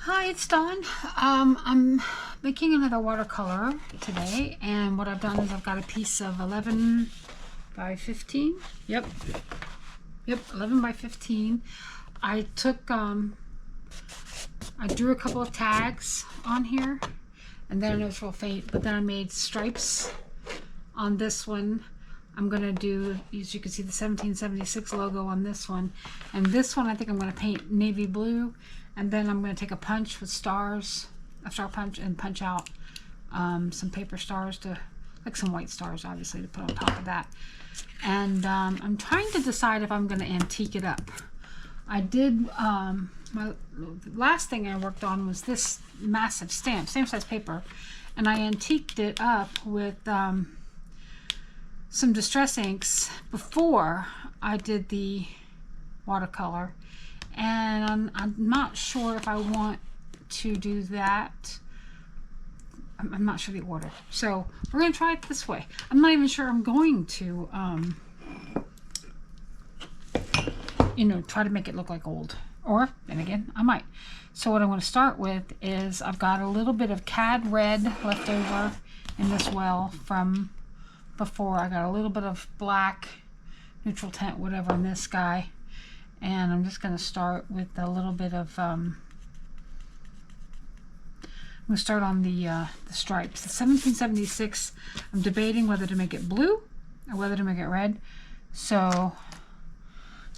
Hi, it's Dawn. I'm making another watercolor today, and what I've done is I've got a piece of 11 by 15. Yep, 11 by 15. I took, I drew a couple of tags on here, and then it was real faint, but then I made stripes on this one. I'm going to do, as you can see, the 1776 logo on this one. And this one I think I'm going to paint navy blue. And then I'm going to take a punch with stars, a star punch, and punch out some paper stars to, like some white stars obviously, to put on top of that. And I'm trying to decide if I'm going to antique it up. I did, my last thing I worked on was this massive stamp, same size paper. And I antiqued it up with some distress inks before I did the watercolor, and I'm not sure if I want to do that. I'm not sure the order, so we're gonna try it this way. I'm not even sure I'm going to try to make it look like old, or then again I might. So what I'm going to start with is I've got a little bit of cad red left over in this well from before. I got a little bit of black, neutral tint, whatever, in this guy, and I'm just going to start with a little bit of I'm going to start on the stripes. The 1776, I'm debating whether to make it blue or whether to make it red. So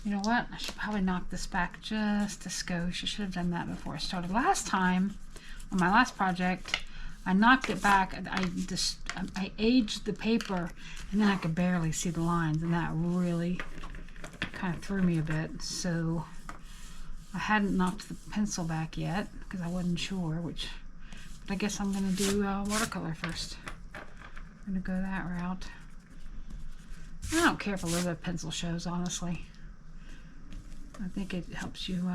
you know what, I should probably knock this back just a skosh. I should have done that before I started. Last time on my last project I knocked it back. I aged the paper, and then I could barely see the lines, and that really kind of threw me a bit. So I hadn't knocked the pencil back yet because I wasn't sure which. But I guess I'm going to do watercolor first. I'm going to go that route. I don't care if a little bit of pencil shows, honestly. I think it helps you.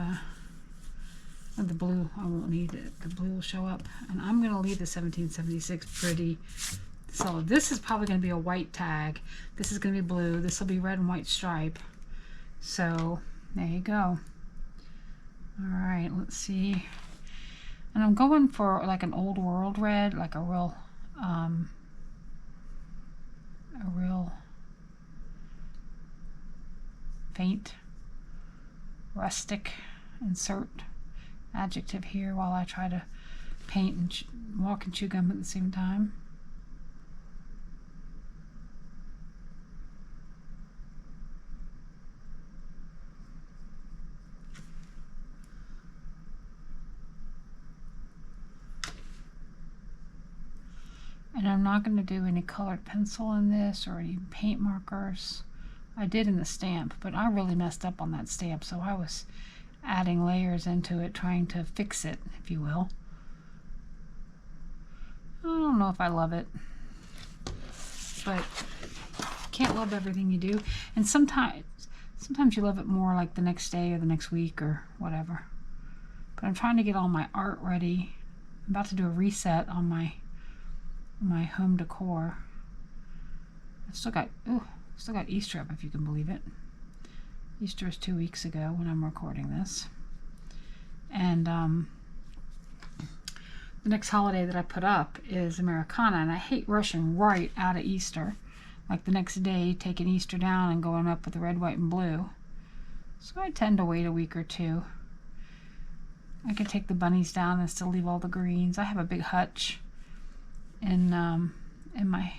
The blue, I won't need it. The blue will show up. And I'm going to leave the 1776 pretty solid. This is probably going to be a white tag. This is going to be blue. This will be red and white stripe. So there you go. Alright, let's see. And I'm going for like an old world red, like a real faint, rustic insert adjective here while I try to paint and walk and chew gum at the same time. And I'm not going to do any colored pencil in this or any paint markers. I did in the stamp, but I really messed up on that stamp, so I was adding layers into it, trying to fix it, if you will. I don't know if I love it, but you can't love everything you do. And sometimes you love it more like the next day or the next week or whatever. But I'm trying to get all my art ready. I'm about to do a reset on my home decor. I've still got Easter up, if you can believe it. Easter is 2 weeks ago when I'm recording this. And the next holiday that I put up is Americana, and I hate rushing right out of Easter. Like the next day, taking Easter down and going up with the red, white, and blue. So I tend to wait a week or two. I can take the bunnies down and still leave all the greens. I have a big hutch in my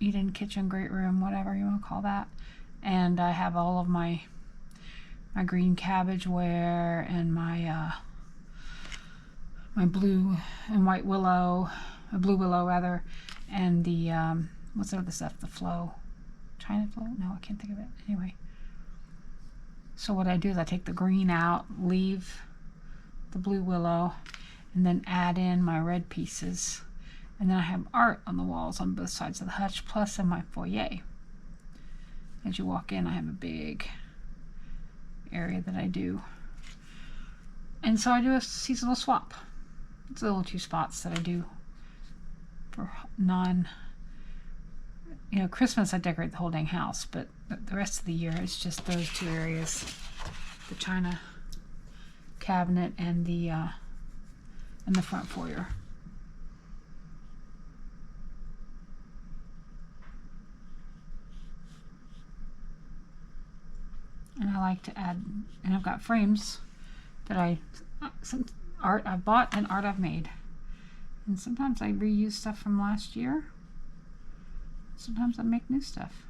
eat-in kitchen, great room, whatever you want to call that. And I have all of my green cabbageware and my blue and white willow, blue willow rather, and the what's the other stuff? The flow, China flow? No, I can't think of it. Anyway, so what I do is I take the green out, leave the blue willow, and then add in my red pieces. And then I have art on the walls on both sides of the hutch, plus in my foyer. As you walk in, I have a big area that I do. And so I do a seasonal swap. It's the little 2 spots that I do for Christmas I decorate the whole dang house, but the rest of the year it's just those 2 areas. The China cabinet and the front foyer. And I like to add, and I've got frames that some art I've bought and art I've made. And sometimes I reuse stuff from last year. Sometimes I make new stuff.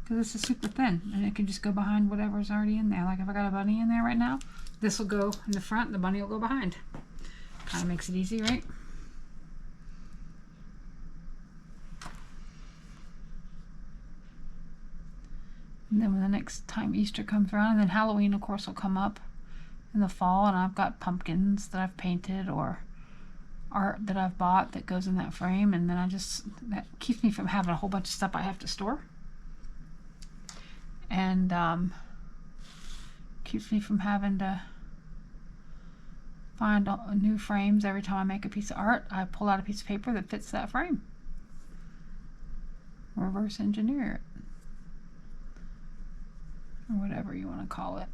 Because this is super thin and it can just go behind whatever's already in there. Like if I got a bunny in there right now, this will go in the front, the bunny will go behind. Kind of makes it easy, right? And then when the next time Easter comes around, and then Halloween of course will come up in the fall, and I've got pumpkins that I've painted or art that I've bought that goes in that frame, and then that keeps me from having a whole bunch of stuff I have to store, and keeps me from having to find new frames every time I make a piece of art. I pull out a piece of paper that fits that frame, reverse engineer it, or whatever you want to call it.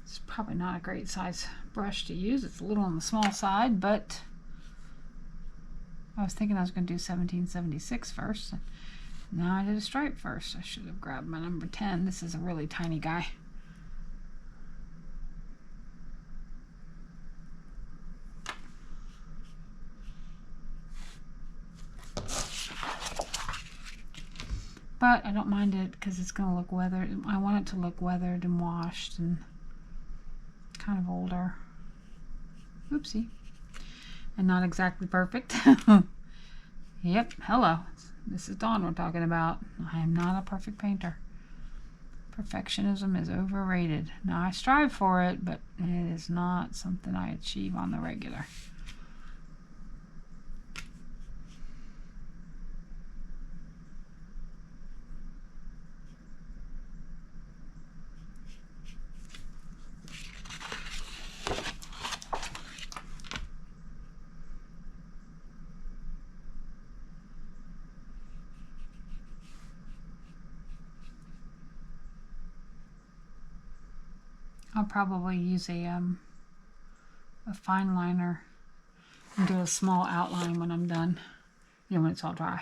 It's probably not a great size brush to use. It's a little on the small side, but I was thinking I was going to do 1776 first. Now I did a stripe first. I should have grabbed my number 10. This is a really tiny guy. But I don't mind it because it's going to look weathered. I want it to look weathered and washed and kind of older. Oopsie. And not exactly perfect. Yep, hello. This is Dawn we're talking about. I am not a perfect painter. Perfectionism is overrated. Now I strive for it, but it is not something I achieve on the regular. I'll probably use a fine liner and do a small outline when I'm done. You know, when it's all dry.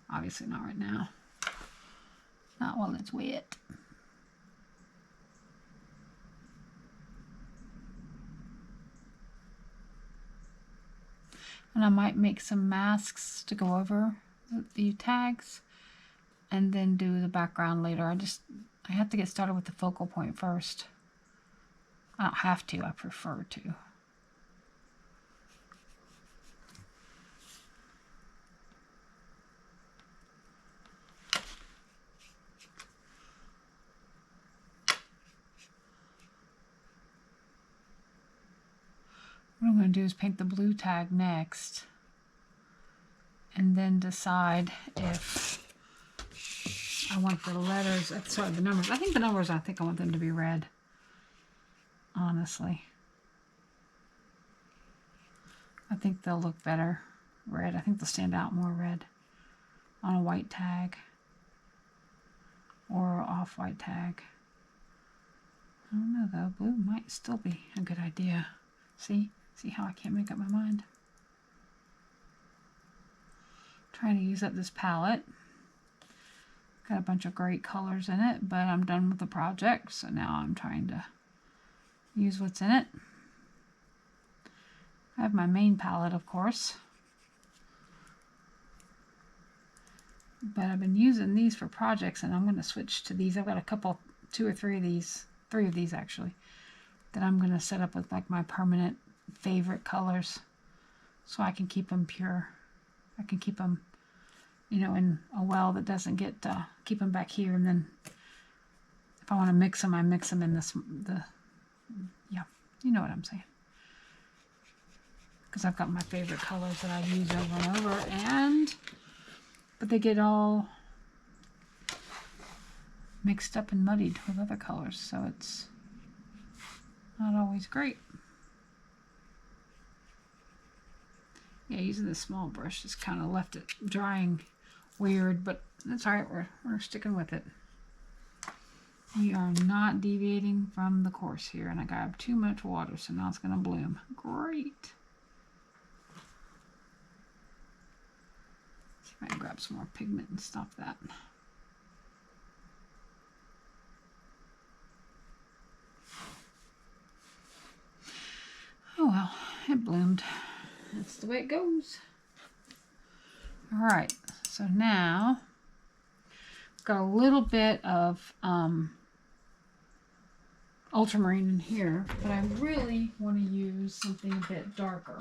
Obviously not right now. Not while it's wet. And I might make some masks to go over the tags and then do the background later. I have to get started with the focal point first. I don't have to, I prefer to. What I'm going to do is paint the blue tag next and then decide if I want the letters, sorry, the numbers. I think I want them to be red, honestly. I think they'll look better red. I think they'll stand out more red on a white tag or off-white tag. I don't know though, blue might still be a good idea. See how I can't make up my mind? Trying to use up this palette. Got a bunch of great colors in it, but I'm done with the project, so now I'm trying to use what's in it. I have my main palette, of course, but I've been using these for projects, and I'm going to switch to these. I've got two or three of these actually, that I'm going to set up with like my permanent favorite colors, so I can keep them pure. I can keep them, you know, in a well that doesn't get, keep them back here, and then if I want to mix them, I mix them in yeah, you know what I'm saying. Because I've got my favorite colors that I use over and over, but they get all mixed up and muddied with other colors, so it's always great. Yeah, using the small brush just kind of left it drying weird, but that's all right. We're sticking with it. We are not deviating from the course here, and I got too much water, so now it's going to bloom. Great. See if I can grab some more pigment and stop that. Oh well, it bloomed. That's the way it goes. All right, so now I've got a little bit of ultramarine in here, but I really want to use something a bit darker.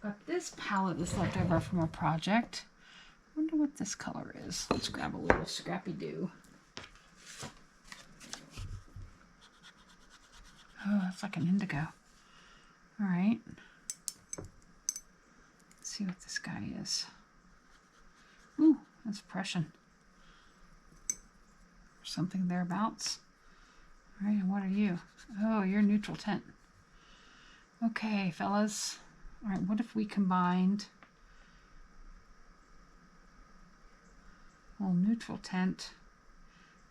Got this palette that's left over from a project. I wonder what this color is. Let's grab a little Scrappy Doo. Oh, it's like an indigo. All right. Let's see what this guy is. Ooh, that's Prussian. Something thereabouts. All right, and what are you? Oh, you're neutral tint. Okay, fellas. All right, what if we combined a little neutral tint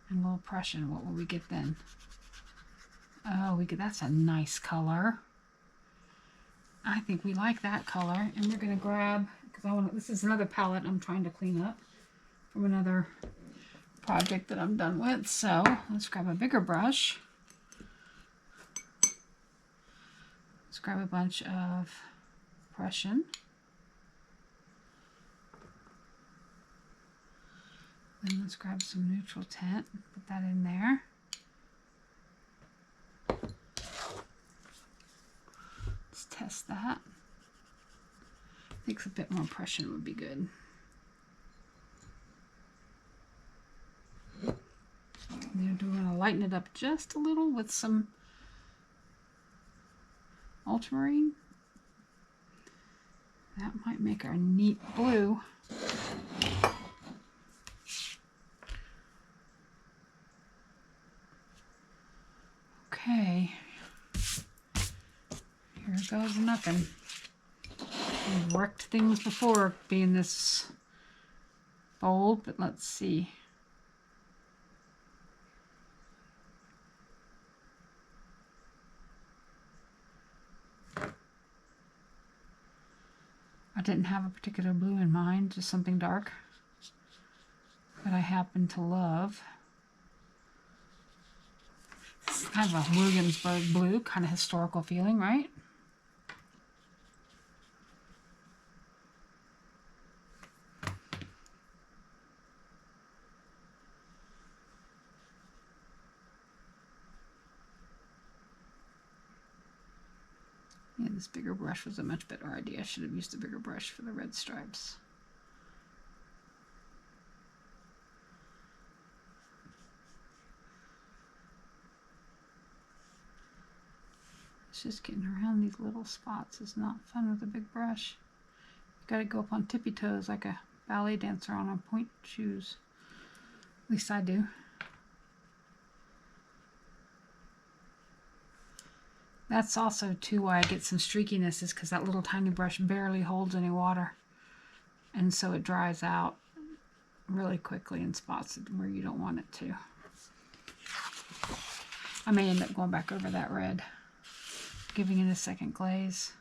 and a little Prussian? What will we get then? Oh, that's a nice color. I think we like that color, and we're gonna grab, because this is another palette I'm trying to clean up from another project that I'm done with. So let's grab a bigger brush. Let's grab a bunch of Prussian. Then let's grab some neutral tint, put that in there. Let's test that. I think a bit more Prussian would be good. And we're going to lighten it up just a little with some ultramarine. That might make our neat blue. Okay. Here goes nothing. I've wrecked things before being this bold, but let's see. I didn't have a particular blue in mind, just something dark that I happen to love. It's kind of a Williamsburg blue, kind of historical feeling, right? Yeah, this bigger brush was a much better idea. I should have used a bigger brush for the red stripes. It's just getting around these little spots is not fun with a big brush. You gotta go up on tippy toes like a ballet dancer on a pointe shoes. At least I do. That's also too why I get some streakiness, is because that little tiny brush barely holds any water. And so it dries out really quickly in spots where you don't want it to. I may end up going back over that red, giving it a second glaze,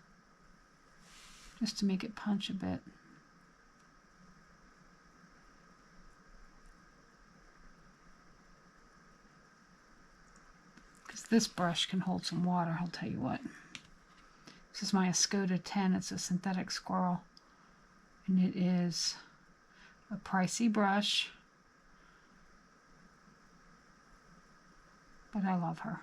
just to make it punch a bit. This brush can hold some water, I'll tell you what. This is my Escoda 10. It's a synthetic squirrel. And it is a pricey brush. But I love her.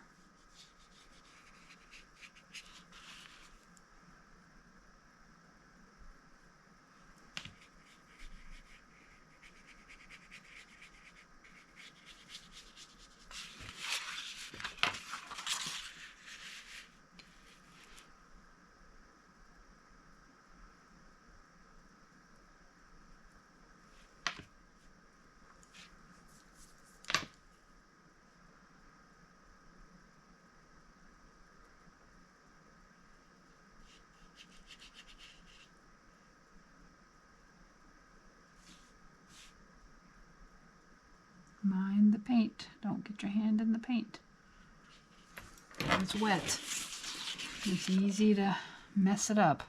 Don't get your hand in the paint. It's wet. It's easy to mess it up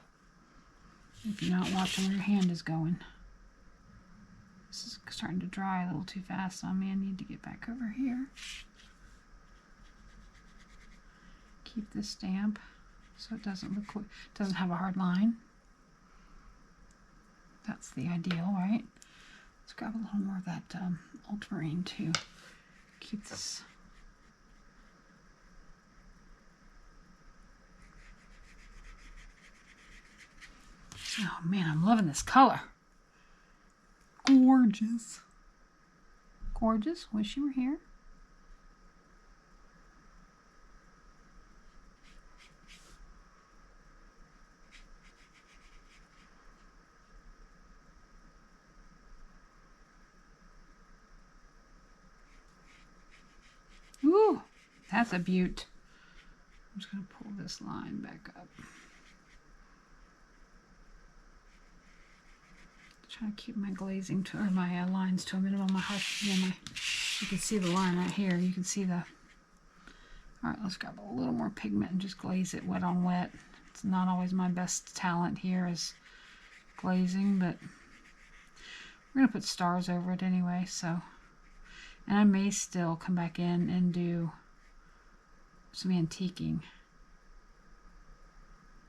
if you're not watching where your hand is going. This is starting to dry a little too fast on me. I need to get back over here. Keep this damp so it doesn't look, doesn't have a hard line. That's the ideal, right? Let's grab a little more of that ultramarine too. Keep this. Oh man, I'm loving this color. Gorgeous. Gorgeous. Wish you were here. Ooh, that's a beaut. I'm just going to pull this line back up. Trying to keep my glazing to, or my lines to a minimum. My harsh, you can see the line right here. You can see the. All right, let's grab a little more pigment and just glaze it wet on wet. It's not always my best talent here is glazing, but we're gonna put stars over it anyway. So, and I may still come back in and do some antiquing,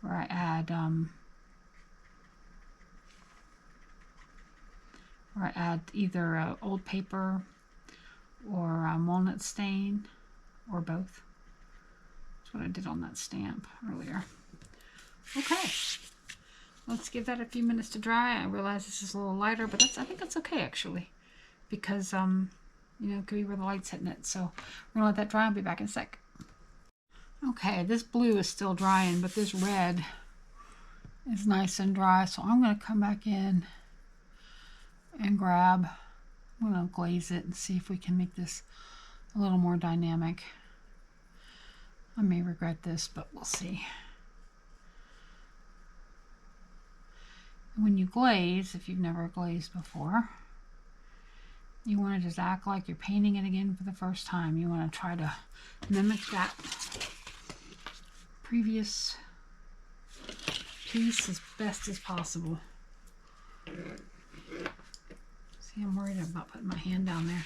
where I add either old paper or walnut stain or both. That's what I did on that stamp earlier. Okay, let's give that a few minutes to dry. I realize this is a little lighter, but I think that's okay actually, because you know, it could be where the light's hitting it. So we're gonna let that dry. I'll be back in a sec. Okay, this blue is still drying, but this red is nice and dry. So I'm gonna come back in and grab, I'm going to glaze it and see if we can make this a little more dynamic. I may regret this, but we'll see. When you glaze, if you've never glazed before, you want to just act like you're painting it again for the first time. You want to try to mimic that previous piece as best as possible. I'm worried about putting my hand down there.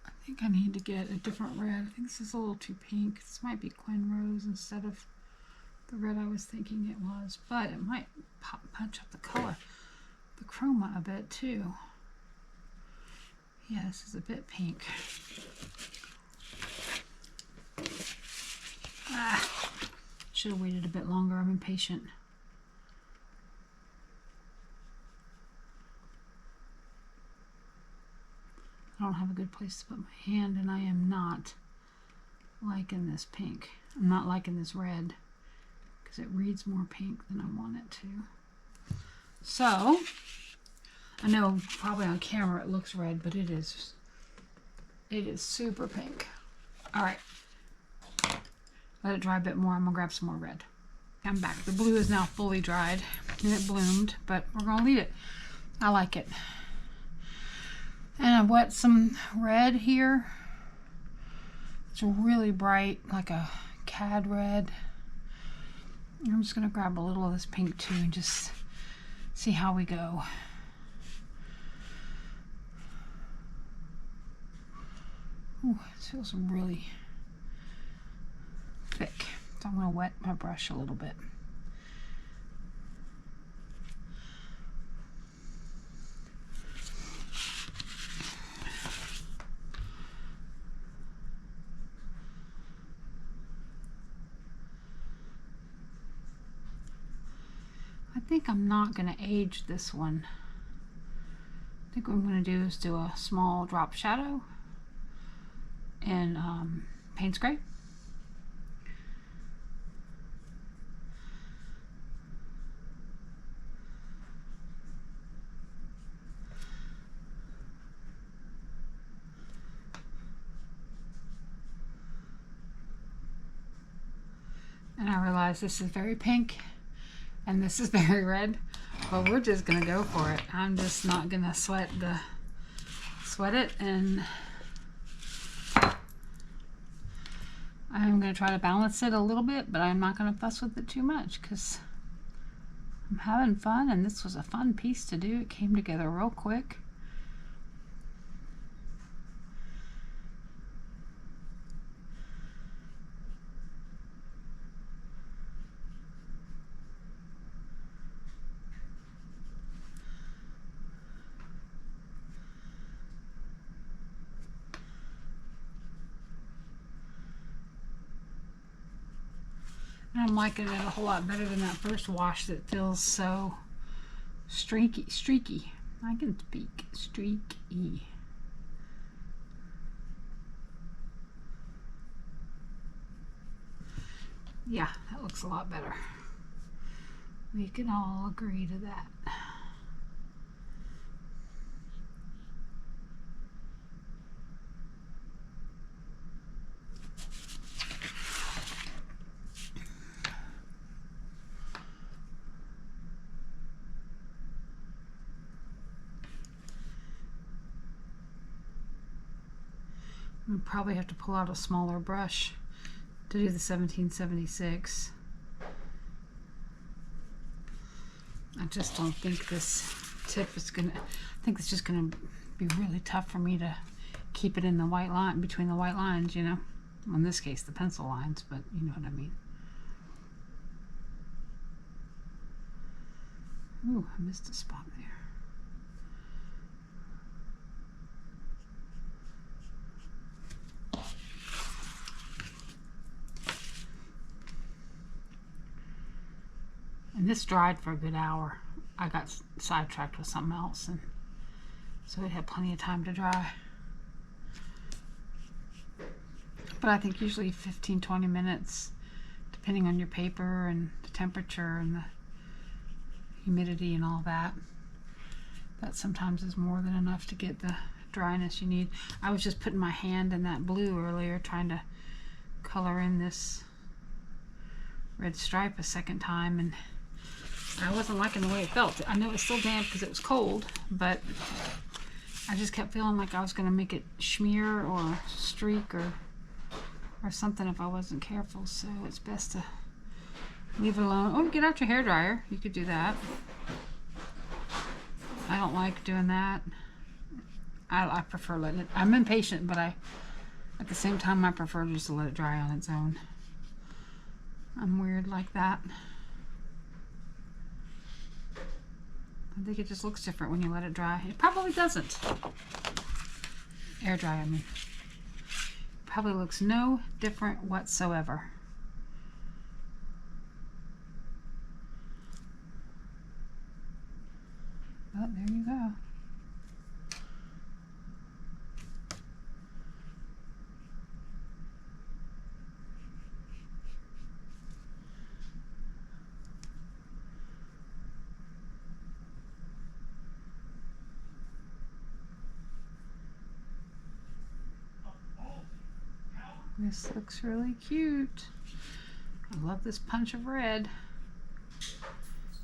I think I need to get a different red. I think this is a little too pink. This might be Quinn Rose instead of the red I was thinking it was, but it might punch up the color, the chroma a bit too. Yeah, this is a bit pink. Should have waited a bit longer. I'm impatient. I don't have a good place to put my hand, and I am not liking this pink. I'm not liking this red because it reads more pink than I want it to. So, I know probably on camera it looks red, but it is super pink. All right. Let it dry a bit more. I'm going to grab some more red. I'm back. The blue is now fully dried and it bloomed, but we're going to leave it. I like it. And I've wet some red here. It's really bright, like a cad red. I'm just going to grab a little of this pink too and just see how we go. Ooh, it feels really thick. So I'm going to wet my brush a little bit. I think I'm not going to age this one. I think what I'm going to do is do a small drop shadow in Payne's Gray. And I realize this is very pink, and this is very red. But we're just gonna go for it. I'm just not gonna sweat it, and I'm gonna try to balance it a little bit, but I'm not gonna fuss with it too much because I'm having fun, and this was a fun piece to do. It came together real quick. And I'm liking it a whole lot better than that first wash that feels so streaky. I can speak. Streaky. Yeah, that looks a lot better. We can all agree to that. We'll probably have to pull out a smaller brush to do the 1776. I just don't think this tip is gonna, I think it's just gonna be really tough for me to keep it in the white line, between the white lines, you know. Well, in this case, the pencil lines, but you know what I mean. Ooh, I missed a spot there. And this dried for a good hour. I got sidetracked with something else, and so it had plenty of time to dry. But I think usually 15-20 minutes, depending on your paper and the temperature and the humidity and all that. That sometimes is more than enough to get the dryness you need. I was just putting my hand in that blue earlier, trying to color in this red stripe a second time, and I wasn't liking the way it felt. I know it's still damp because it was cold, but I just kept feeling like I was going to make it smear or streak or something if I wasn't careful. So it's best to leave it alone. Oh, get out your hairdryer. You could do that. I don't like doing that. I prefer letting it. I'm impatient, but at the same time, I prefer just to let it dry on its own. I'm weird like that. I think it just looks different when you let it dry. It probably doesn't. Air dry, I mean. Probably looks no different whatsoever. Oh, there you go. This looks really cute. I love this punch of red.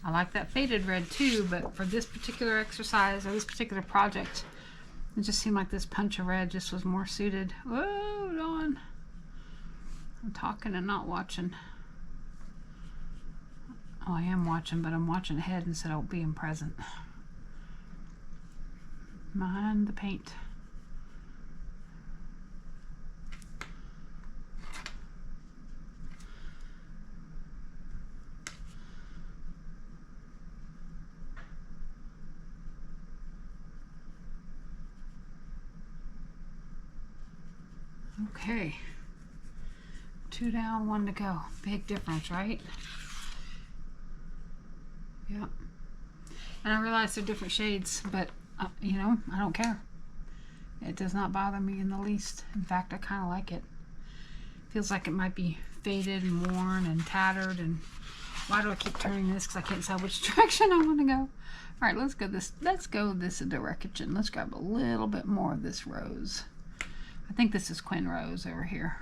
I like that faded red too, but for this particular exercise or this particular project, it just seemed like this punch of red just was more suited. Whoa, Dawn. I'm talking and not watching. Oh, I am watching, but I'm watching ahead instead of being present. Mind the paint. Okay, 2 down, 1 to go. Big difference, right? Yeah. And I realize they're different shades, but you know, I don't care. It does not bother me in the least. In fact, I kind of like it. Feels like it might be faded and worn and tattered. And why do I keep turning this? Because I can't decide which direction I want to go. All right, let's go this direction. Let's grab a little bit more of this rose. I think this is Quinn Rose over here.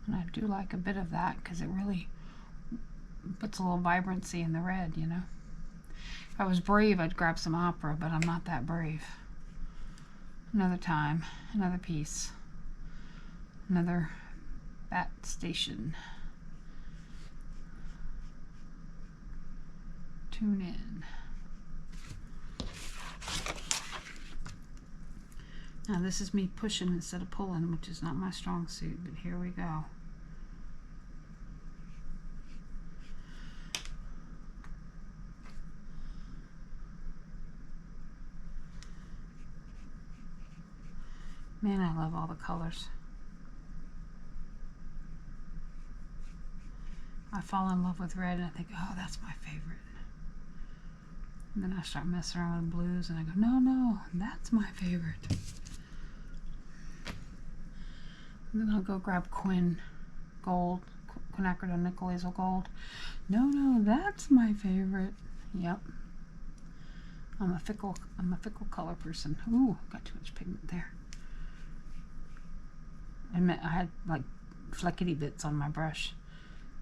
And I do like a bit of that because it really puts a little vibrancy in the red, you know. If I was brave, I'd grab some opera, but I'm not that brave. Another time, another piece, another bat station. Tune in. Now this is me pushing instead of pulling, which is not my strong suit, but here we go. Man, I love all the colors. I fall in love with red and I think, oh, that's my favorite. And then I start messing around with blues and I go, no, no, that's my favorite. And then I'll go grab Quin Gold, quinacridone hazel gold. No, no, that's my favorite. Yep. I'm a fickle color person. Ooh, got too much pigment there. I had like fleckety bits on my brush,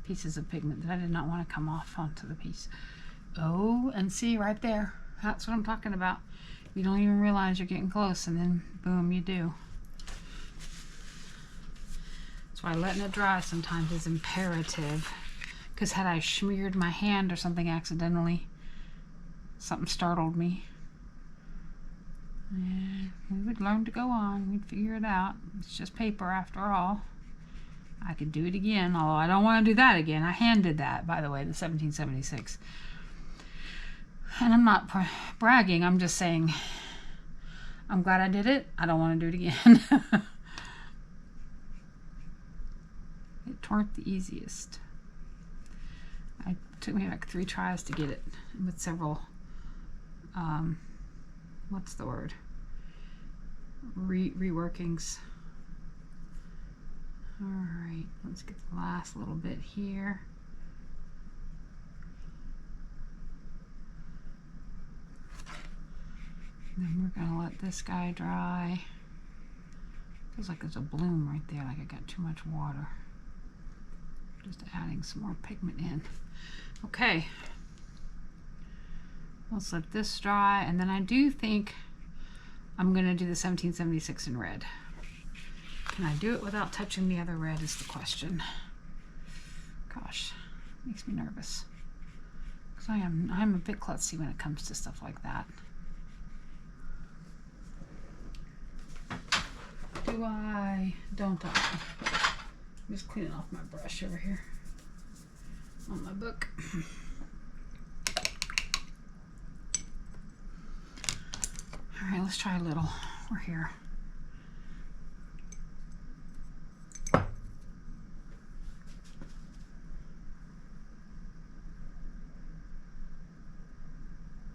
pieces of pigment that I did not want to come off onto the piece. Oh, and see right there, that's what I'm talking about. You don't even realize you're getting close and then boom, you do. That's why letting it dry sometimes is imperative, because had I smeared my hand or something accidentally, something startled me, we would learn to go on. We'd figure it out. It's just paper after all. I could do it again, although I don't want to do that again. I hand did that, by the way, the 1776. And I'm not bragging. I'm just saying I'm glad I did it. I don't want to do it again. It weren't the easiest. It took me like 3 tries to get it with several what's the word? Reworkings. Alright, let's get the last little bit here. And then we're going to let this guy dry. Feels like there's a bloom right there, like I got too much water. Just adding some more pigment in. Okay. Let's let this dry, and then I do think I'm going to do the 1776 in red. Can I do it without touching the other red is the question. Gosh, makes me nervous. Because I'm a bit klutzy when it comes to stuff like that. Do I? Don't I? I'm just cleaning off my brush over here on my book. Alright, let's try a little. We're here.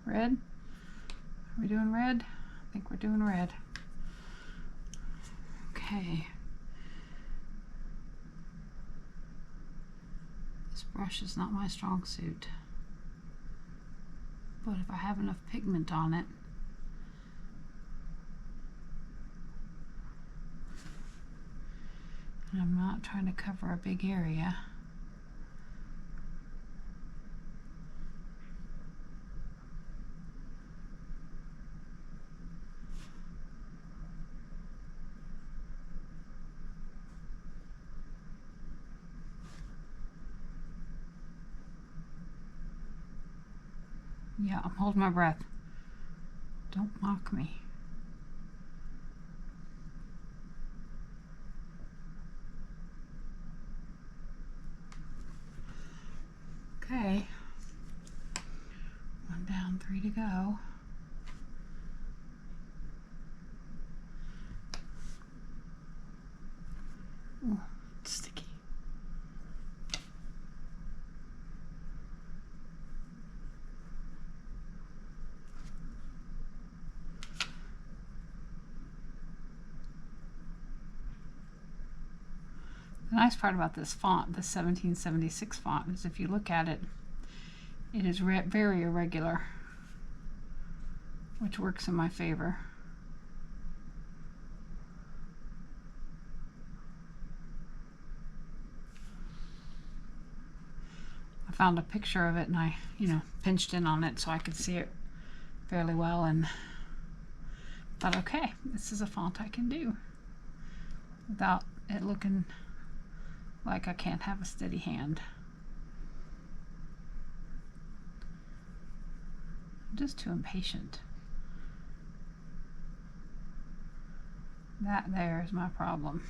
Red? Are we doing red? I think we're doing red. Okay. This brush is not my strong suit. But if I have enough pigment on it, and I'm not trying to cover a big area, yeah, I'm holding my breath. Don't mock me. Okay. 1 down, 3 to go. Ooh, it's sticky. The nice part about this font, the 1776 font, is if you look at it, it is very irregular, which works in my favor. found a picture of it and I, you know, pinched in on it so I could see it fairly well, and thought, okay, this is a font I can do without it looking like I can't have a steady hand. I'm just too impatient. That there is my problem.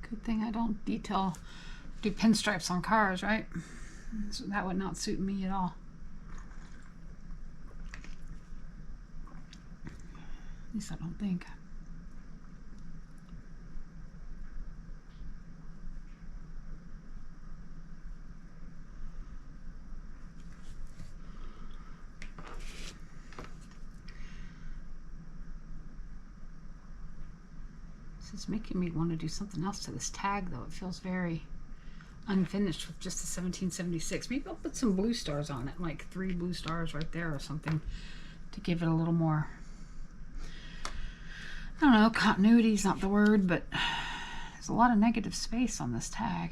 Good thing I don't do pinstripes on cars, right? So that would not suit me at all. At least I don't think. This is making me want to do something else to this tag, though. It feels very unfinished with just the 1776. Maybe I'll put some blue stars on it, like 3 blue stars right there or something, to give it a little more, I don't know, continuity is not the word, but there's a lot of negative space on this tag.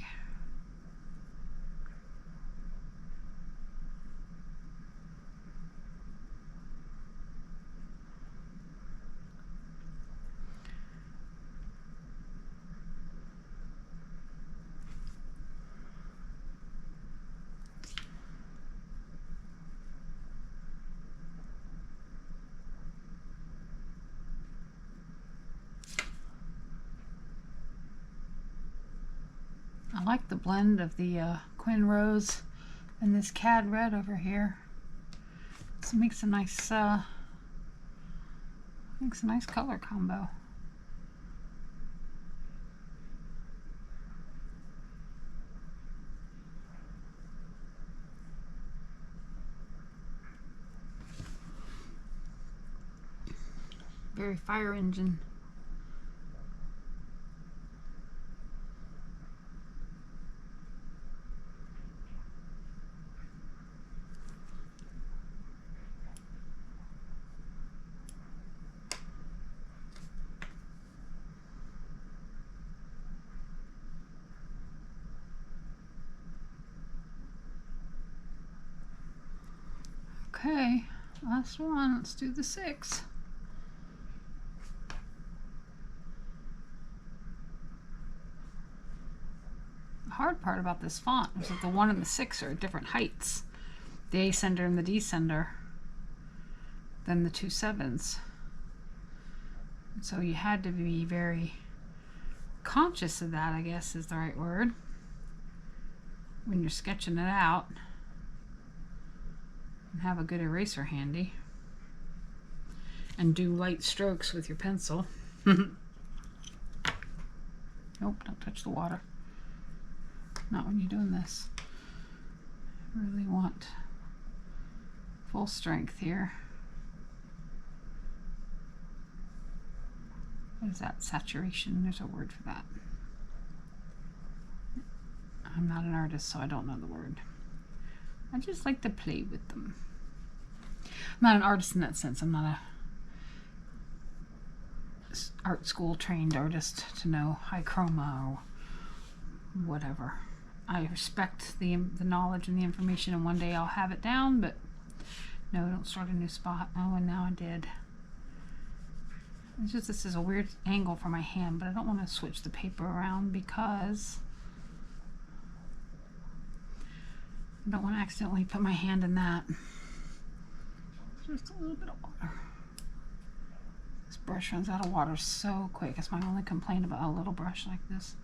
I like the blend of the Quin Rose and this Cad Red over here. It makes a nice color combo. Very fire engine. Okay, last one. Let's do the 6. The hard part about this font is that the 1 and the 6 are at different heights. The ascender and the descender than the 2 7s. So you had to be very conscious of that, I guess is the right word, when you're sketching it out. And have a good eraser handy. And do light strokes with your pencil. Nope, don't touch the water. Not when you're doing this. Really want full strength here. What is that? Saturation? There's a word for that. I'm not an artist, so I don't know the word. I just like to play with them. I'm not an artist in that sense. I'm not a art school trained artist to know high chroma or whatever. I respect the knowledge and the information, and one day I'll have it down, but no, don't start a new spot. Oh, and now I did. It's just, this is a weird angle for my hand, but I don't want to switch the paper around because I don't want to accidentally put my hand in that. Just a little bit of water. This brush runs out of water so quick. That's my only complaint about a little brush like this.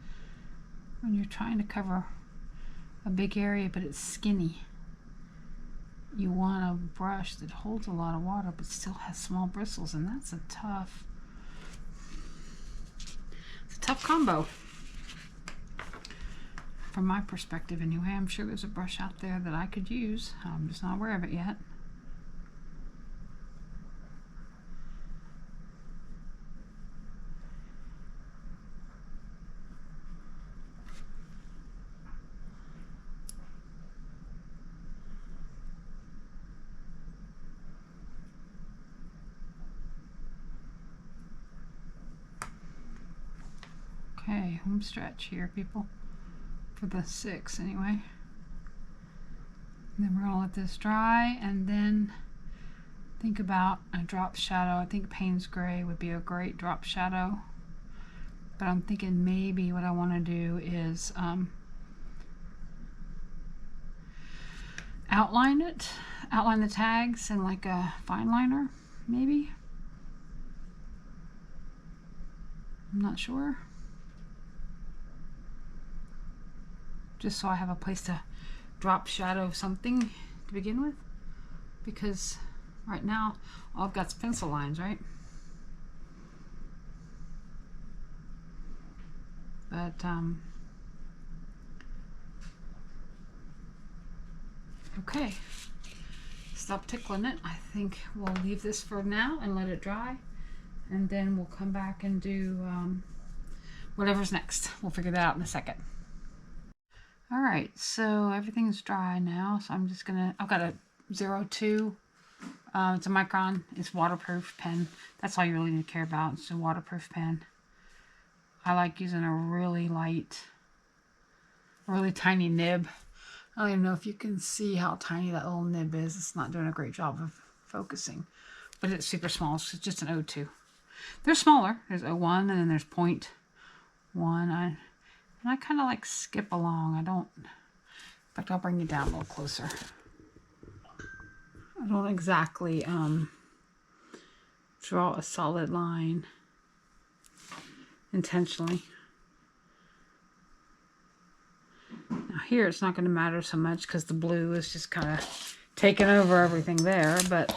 When you're trying to cover a big area but it's skinny, you want a brush that holds a lot of water but still has small bristles, and that's a tough combo. From my perspective anyway. I'm sure there's a brush out there that I could use. I'm just not aware of it yet. Okay, home stretch here, people. For the 6 anyway. And then we're gonna let this dry and then think about a drop shadow. I think Payne's Gray would be a great drop shadow. But I'm thinking maybe what I want to do is outline the tags in like a fine liner, maybe. I'm not sure. Just so I have a place to drop shadow something to begin with, because right now all I've got is pencil lines, right? But okay, stop tickling it. I think we'll leave this for now and let it dry, and then we'll come back and do whatever's next. We'll figure that out in a second. All right, so everything's dry now, so I'm just gonna, I've got a 02, it's a Micron, it's waterproof pen. That's all you really need to care about, it's a waterproof pen. I like using a really light, really tiny nib. I don't even know if you can see how tiny that little nib is. It's not doing a great job of focusing, but it's super small, so it's just an 02. They're smaller, there's 01 and then there's 0.1. And I kind of like skip along. I don't, in fact, I'll bring you down a little closer. I don't exactly draw a solid line intentionally. Now here it's not going to matter so much because the blue is just kind of taking over everything there, but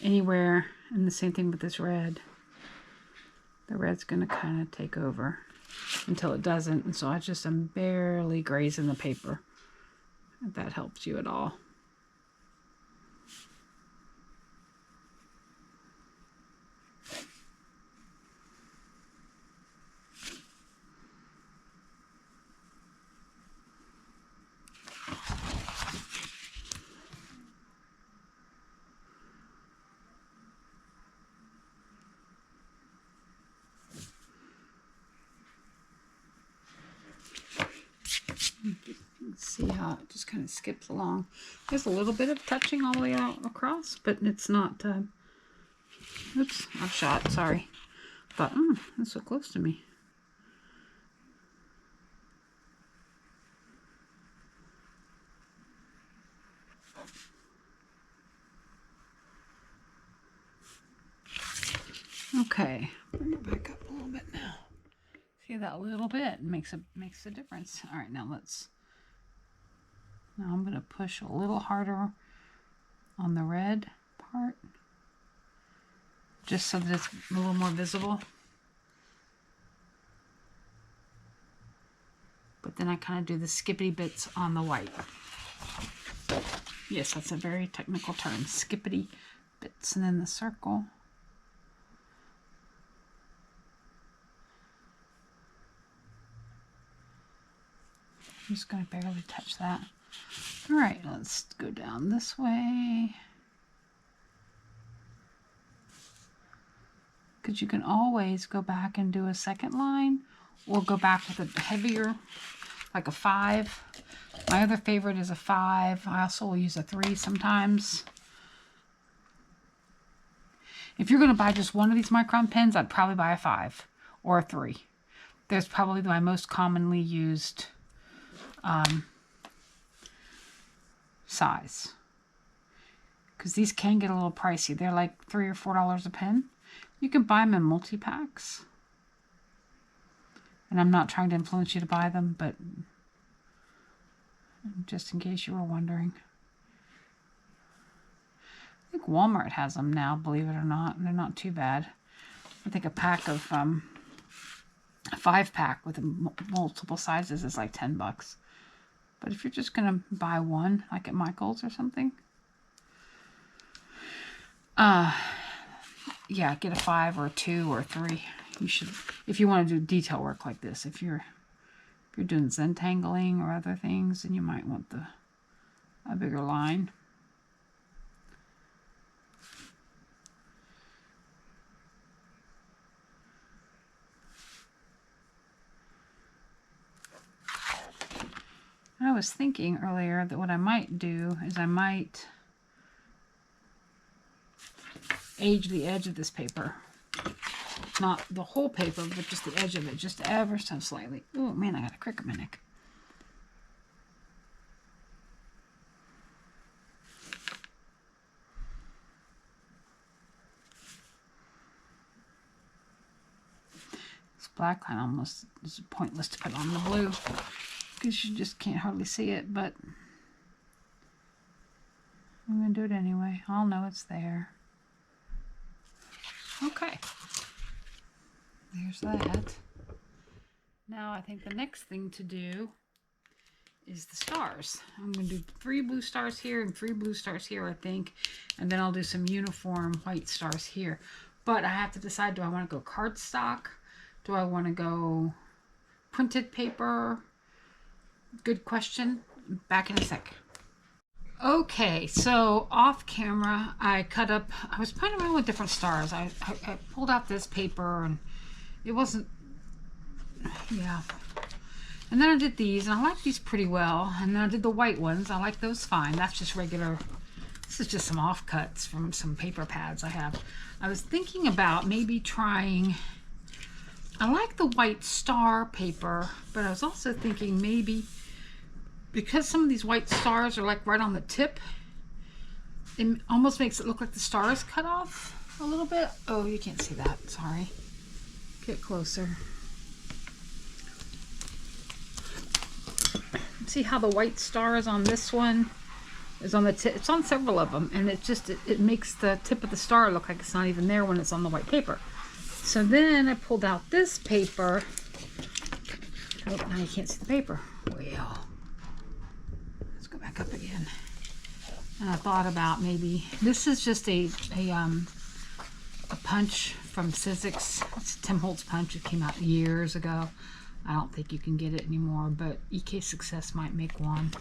anywhere, and the same thing with this red, the red's going to kind of take over until it doesn't, and so I just am barely grazing the paper, if that helps you at all. See how it just kind of skips along. There's a little bit of touching all the way out across, but it's not, oops, I've shot, sorry. But, that's so close to me. Okay, bring it back up a little bit now. See that little bit makes a difference. All right, now I'm going to push a little harder on the red part, just so that it's a little more visible. But then I kind of do the skippity bits on the white. Yes, that's a very technical term, skippity bits, and then the circle. I'm just going to barely touch that. All right, let's go down this way. Because you can always go back and do a second line, or go back with a heavier, like a 5. My other favorite is a 5. I also will use a 3 sometimes. If you're going to buy just one of these Micron pens, I'd probably buy a 5 or a 3. There's probably my most commonly used size, because these can get a little pricey. They're like $3 or $4 a pen. You can buy them in multi-packs, and I'm not trying to influence you to buy them, but just in case you were wondering. I think Walmart has them now, believe it or not, and they're not too bad. I think a pack of a 5-pack with multiple sizes is like $10. But if you're just gonna buy one, like at Michael's or something, yeah, get a 5 or a 2 or a 3. You should, if you want to do detail work like this. If you're doing Zentangling or other things, then you might want a bigger line. I was thinking earlier that what I might do is I might age the edge of this paper. Not the whole paper, but just the edge of it, just ever so slightly. Oh man, I got a crick in my neck. This black line almost is pointless to put on the blue because you just can't hardly see it, but I'm going to do it anyway. I'll know it's there. Okay. There's that. Now I think the next thing to do is the stars. I'm going to do 3 blue stars here and 3 blue stars here, I think. And then I'll do some uniform white stars here. But I have to decide, do I want to go cardstock? Do I want to go printed paper? Good question. Back in a sec. Okay, so off camera, I was playing around with different stars. I pulled out this paper and it wasn't, yeah. And then I did these, and I like these pretty well. And then I did the white ones. I like those fine. That's just regular, this is just some offcuts from some paper pads I have. I was thinking about maybe trying, I like the white star paper, but I was also thinking maybe, because some of these white stars are like right on the tip, it almost makes it look like the star is cut off a little bit. Oh, you can't see that, sorry. Get closer. See how the white star is on this one? Is on the tip. It's on several of them, and it makes the tip of the star look like it's not even there when it's on the white paper. So then I pulled out this paper. Oh, now you can't see the paper. Well, let's go back up again. And I thought about maybe this is just a punch from Sizzix. It's a Tim Holtz punch. It came out years ago. I don't think you can get it anymore, but EK Success might make one.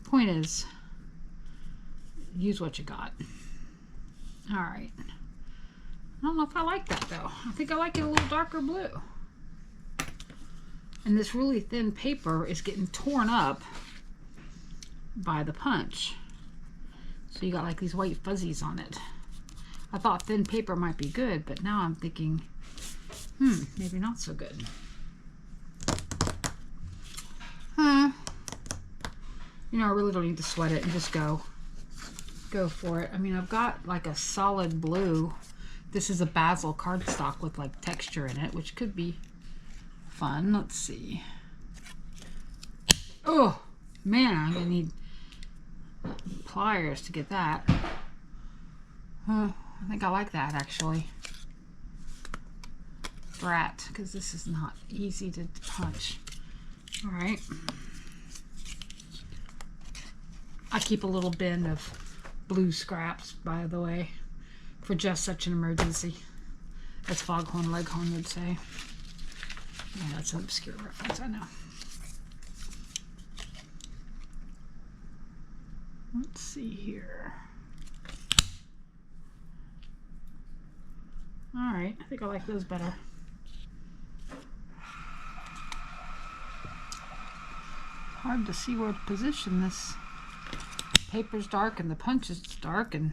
Point is, use what you got. All right. I don't know if I like that though. I think I like it a little darker blue. And this really thin paper is getting torn up by the punch. So you got like these white fuzzies on it. I thought thin paper might be good, but now I'm thinking, maybe not so good. You know, I really don't need to sweat it and just go for it. I mean, I've got like a solid blue. This is a basil cardstock with like texture in it, which could be fun. Let's see. Oh man, I'm gonna need pliers to get that. I think I like that actually. Brat, because this is not easy to punch. All right. I keep a little bin of blue scraps, by the way, for just such an emergency, as Foghorn Leghorn would say. Yeah, that's an obscure reference, I know. Let's see here. All right, I think I like those better. Hard to see where to position this. Paper's dark and the punch is dark, and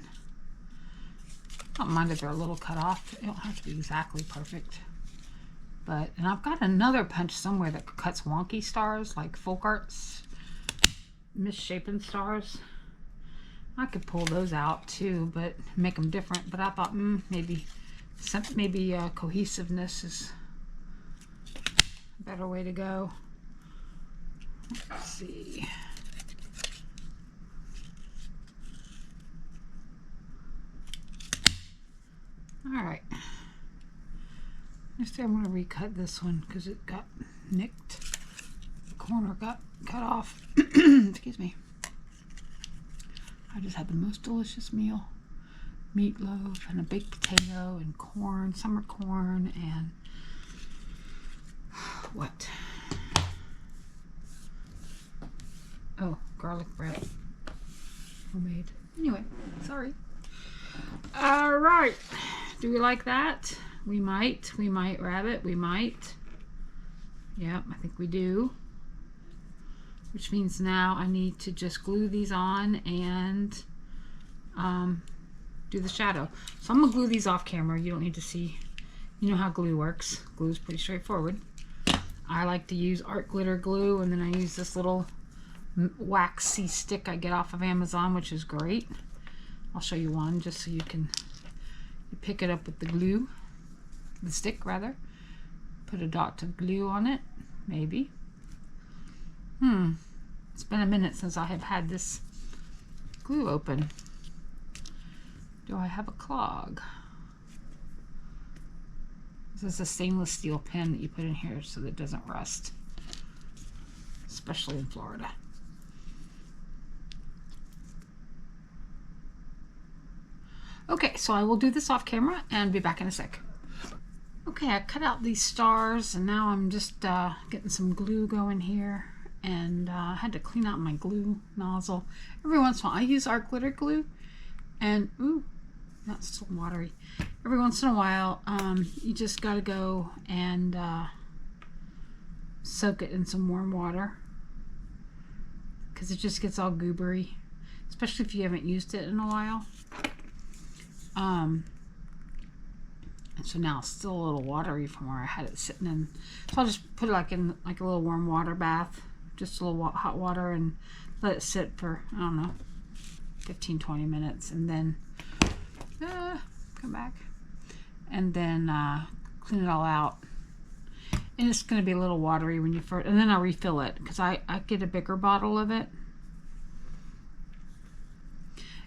I don't mind if they're a little cut off. It don't have to be exactly perfect. But, and I've got another punch somewhere that cuts wonky stars, like folk arts, misshapen stars. I could pull those out too, but make them different. But I thought maybe cohesiveness is a better way to go. Let's see. All right. Next, I'm going to recut this one because it got nicked. The corner got cut off. Excuse me. I just had the most delicious meal. Meatloaf and a baked potato and corn, summer corn, and what? Oh, garlic bread. Homemade. Anyway, sorry. All right. Do we like that? We might rabbit. We might. Yep, I think we do. Which means now I need to just glue these on and do the shadow. So I'm gonna glue these off camera. You don't need to see. You know how glue works. Glue is pretty straightforward. I like to use art glitter glue, and then I use this little waxy stick I get off of Amazon, which is great. I'll show you one just so you can pick it up with the glue, the stick rather. Put a dot of glue on it, maybe. It's been a minute since I have had this glue open. Do I have a clog? This is a stainless steel pen that you put in here so that it doesn't rust, especially in Florida. Okay, so I will do this off camera and be back in a sec. Okay, I cut out these stars and now I'm just getting some glue going here, and I had to clean out my glue nozzle. Every once in a while, I use art glitter glue, and ooh, that's still watery. Every once in a while, you just gotta go and soak it in some warm water because it just gets all goobery, especially if you haven't used it in a while. And so now it's still a little watery from where I had it sitting in. So I'll just put it in a little warm water bath, just a little hot water, and let it sit for, I don't know, 15-20 minutes, and then come back and then clean it all out. And it's going to be a little watery when you first, and then I'll refill it because I get a bigger bottle of it,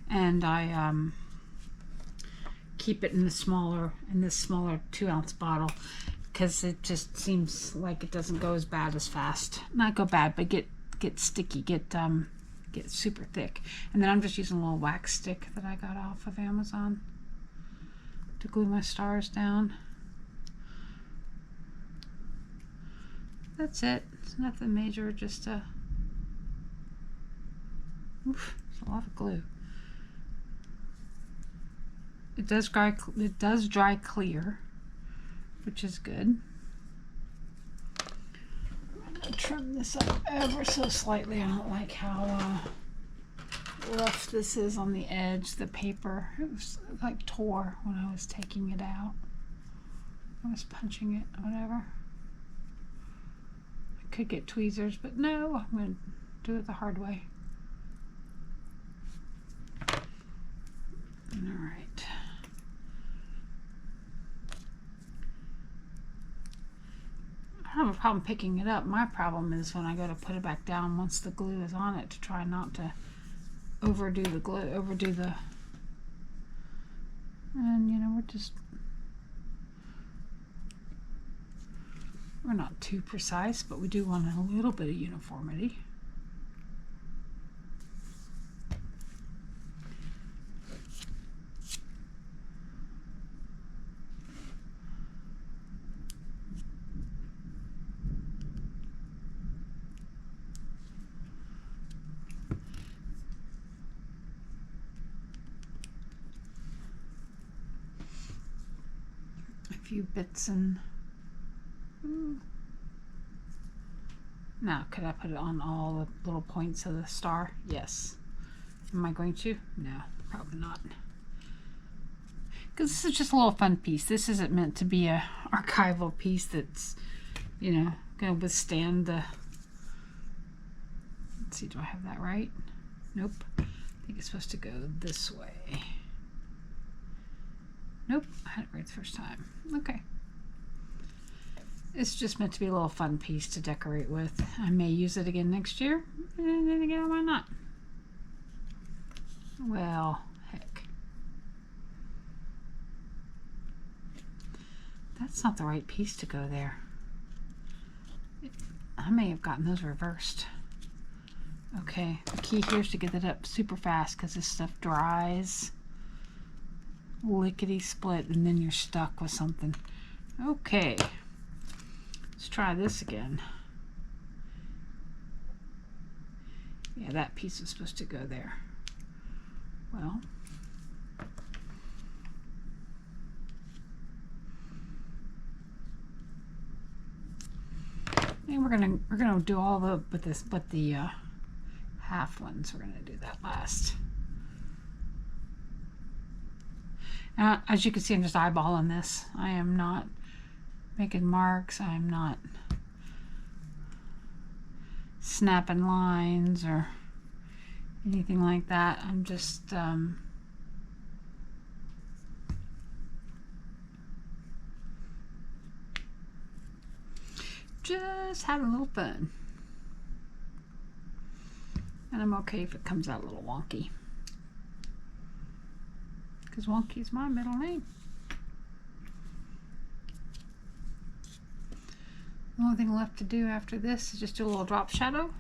and I keep it in this smaller 2-ounce bottle because it just seems like it doesn't go as bad as fast. Not go bad, but get sticky, get super thick. And then I'm just using a little wax stick that I got off of Amazon to glue my stars down. That's it. It's nothing major, just a oof, it's a lot of glue. It does dry clear, which is good. I'm gonna trim this up ever so slightly. I don't like how rough this is on the edge. The paper, it was like tore when I was taking it out. I was punching it, whatever. I could get tweezers, but no, I'm gonna do it the hard way. All right. I don't have a problem picking it up. My problem is when I go to put it back down once the glue is on it, to try not to overdo the glue, and you know, we're not too precise, but we do want a little bit of uniformity. Few bits and now could I put it on all the little points of the star? Yes. Am I going to? No, probably not, because this is just a little fun piece. This isn't meant to be a archival piece that's, you know, gonna withstand the, let's see, do I have that right? Nope. I think it's supposed to go this way. Nope, I had it right the first time. Okay. It's just meant to be a little fun piece to decorate with. I may use it again next year, and then again, why not? Well, heck. That's not the right piece to go there. I may have gotten those reversed. Okay, the key here is to get it up super fast because this stuff dries. Lickety split, and then you're stuck with something. Okay, let's try this again. Yeah, that piece is supposed to go there. Well, we're gonna do all the but the half ones. We're gonna do that last. As you can see, I'm just eyeballing this. I am not making marks. I'm not snapping lines or anything like that. I'm just having a little fun. And I'm okay if it comes out a little wonky, because wonky is my middle name. The only thing left to do after this is just do a little drop shadow,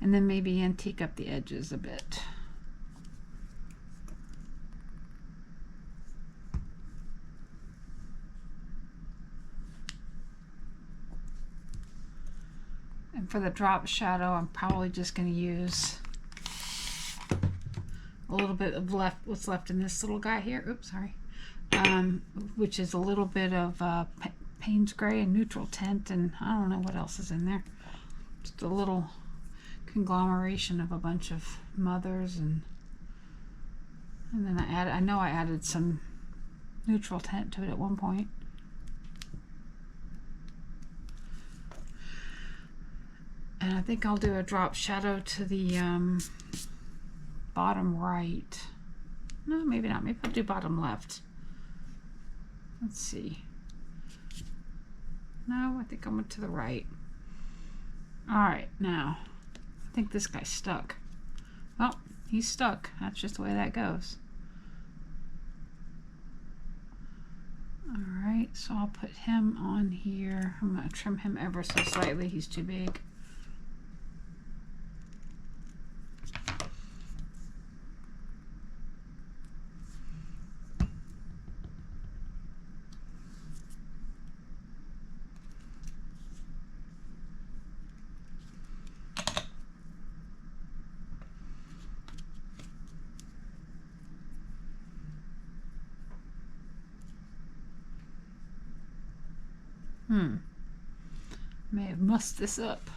and then maybe antique up the edges a bit. And for the drop shadow, I'm probably just going to use a little bit of what's left in this little guy here. Oops, sorry. Which is a little bit of Payne's Gray and neutral tint, and I don't know what else is in there. Just a little conglomeration of a bunch of mothers, and then I know I added some neutral tint to it at one point. And I think I'll do a drop shadow to the bottom right. No, maybe not. Maybe I'll do bottom left. Let's see. No, I think I went to the right. All right, now I think this guy's stuck. Well, he's stuck. That's just the way that goes. All right, so I'll put him on here. I'm going to trim him ever so slightly. He's too big. May have mussed this up.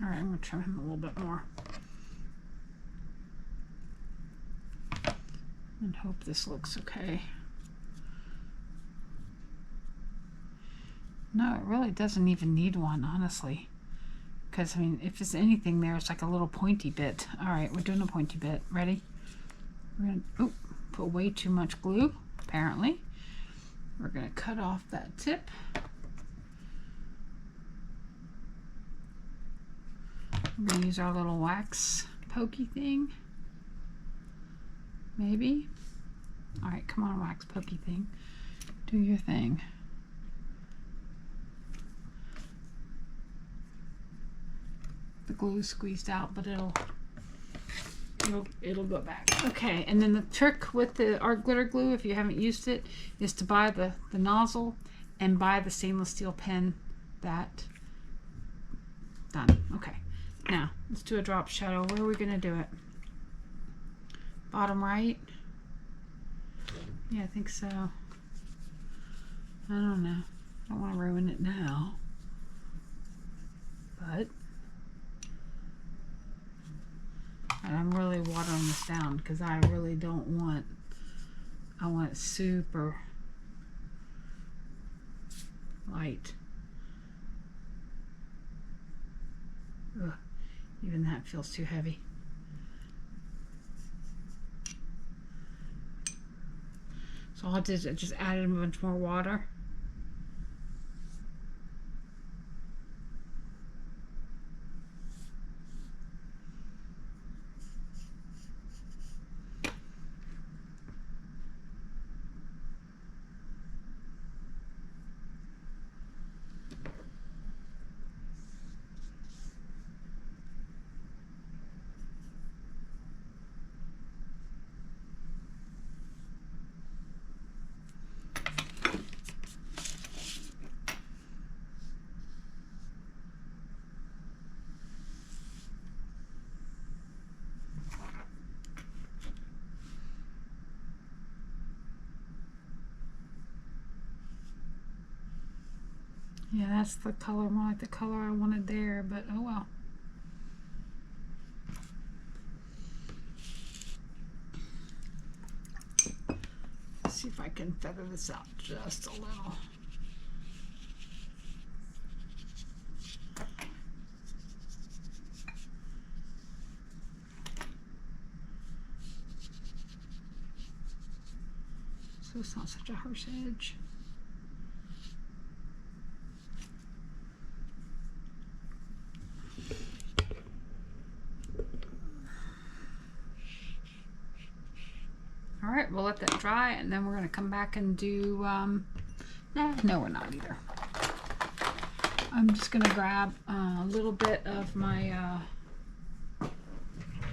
All right, I'm going to trim him a little bit more. And hope this looks okay. No, it really doesn't even need one, honestly. Because, I mean, if there's anything there, it's like a little pointy bit. All right, we're doing a pointy bit. Ready? We're going to put way too much glue, apparently. We're going to cut off that tip. We're going to use our little wax pokey thing. Maybe. All right, come on, wax pokey thing. Do your thing. The glue is squeezed out, but it'll go back. Okay, and then the trick with the art glitter glue, if you haven't used it, is to buy the nozzle and buy the stainless steel pen. That done. Okay, now let's do a drop shadow. Where are we going to do it? Bottom right? Yeah, I think so. I don't know. I don't want to ruin it now, but I'm really watering this down because I really don't want, I want it super light. Ugh, even that feels too heavy. So all I did is I just added a bunch more water. Yeah, that's the color, more like the color I wanted there, but oh well. Let's see if I can feather this out just a little. So it's not such a harsh edge. All right, we'll let that dry, and then we're going to come back and do, no, we're not either. I'm just going to grab a little bit of my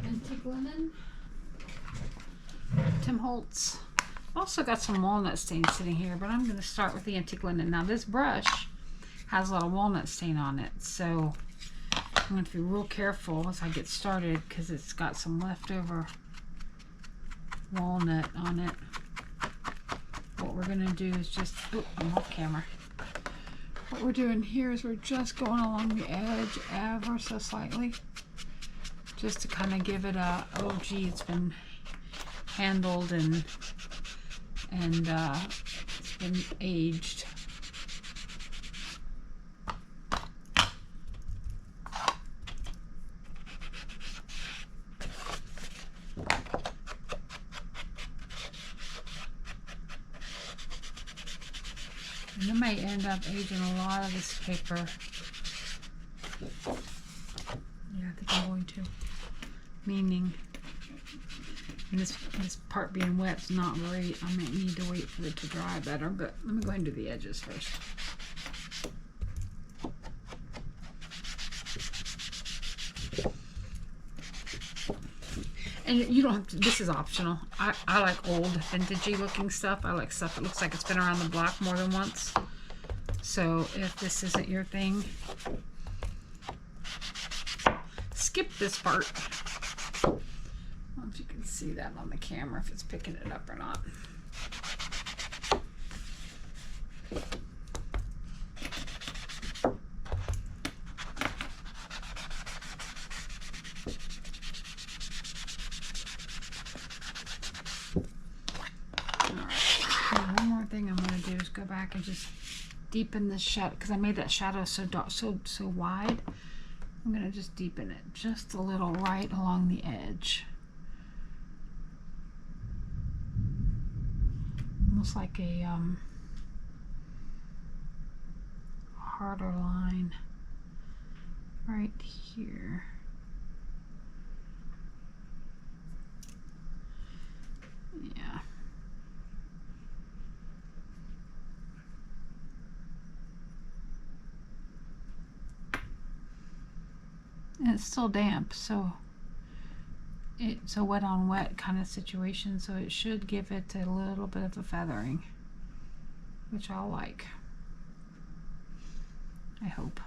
antique linen, Tim Holtz. Also got some walnut stain sitting here, but I'm going to start with the antique linen. Now this brush has a lot of walnut stain on it, so I'm going to be real careful as I get started because it's got some leftover walnut on it. What we're going to do is just, oh, I'm off camera. What we're doing here is we're just going along the edge ever so slightly, just to kind of give it a, oh gee, it's been handled and it's been aged. And I may end up aging a lot of this paper. Yeah, I think I'm going to. Meaning, this part being wet is not great. I might need to wait for it to dry better, but let me go ahead and do the edges first. And you don't have to, this is optional. I like old vintagey looking stuff. I like stuff that looks like it's been around the block more than once. So if this isn't your thing, skip this part. I don't know if you can see that on the camera, if it's picking it up or not. Go back and just deepen this shadow because I made that shadow so dark, so wide. I'm gonna just deepen it just a little right along the edge, almost like a harder line right here. Yeah. And it's still damp, so it's a wet on wet kind of situation, so it should give it a little bit of a feathering, which I'll like, I hope.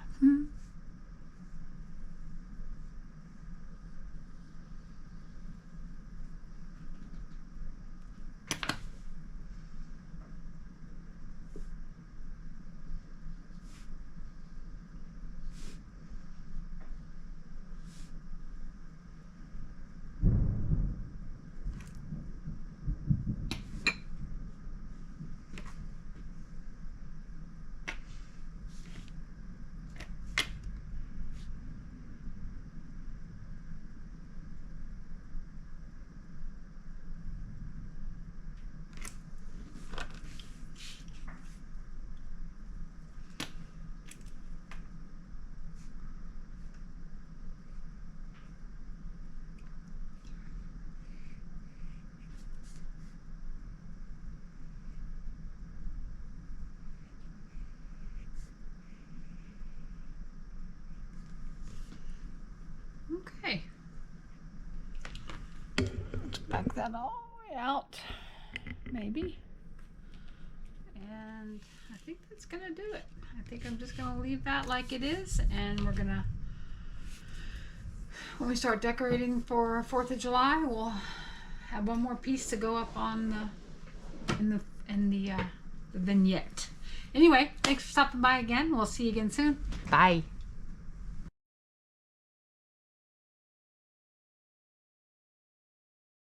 Okay, let's back that all the way out, maybe. And I think that's gonna do it. I think I'm just gonna leave that like it is, and we're gonna, when we start decorating for 4th of July, we'll have one more piece to go up on the in the vignette. Anyway, thanks for stopping by again. We'll see you again soon. Bye.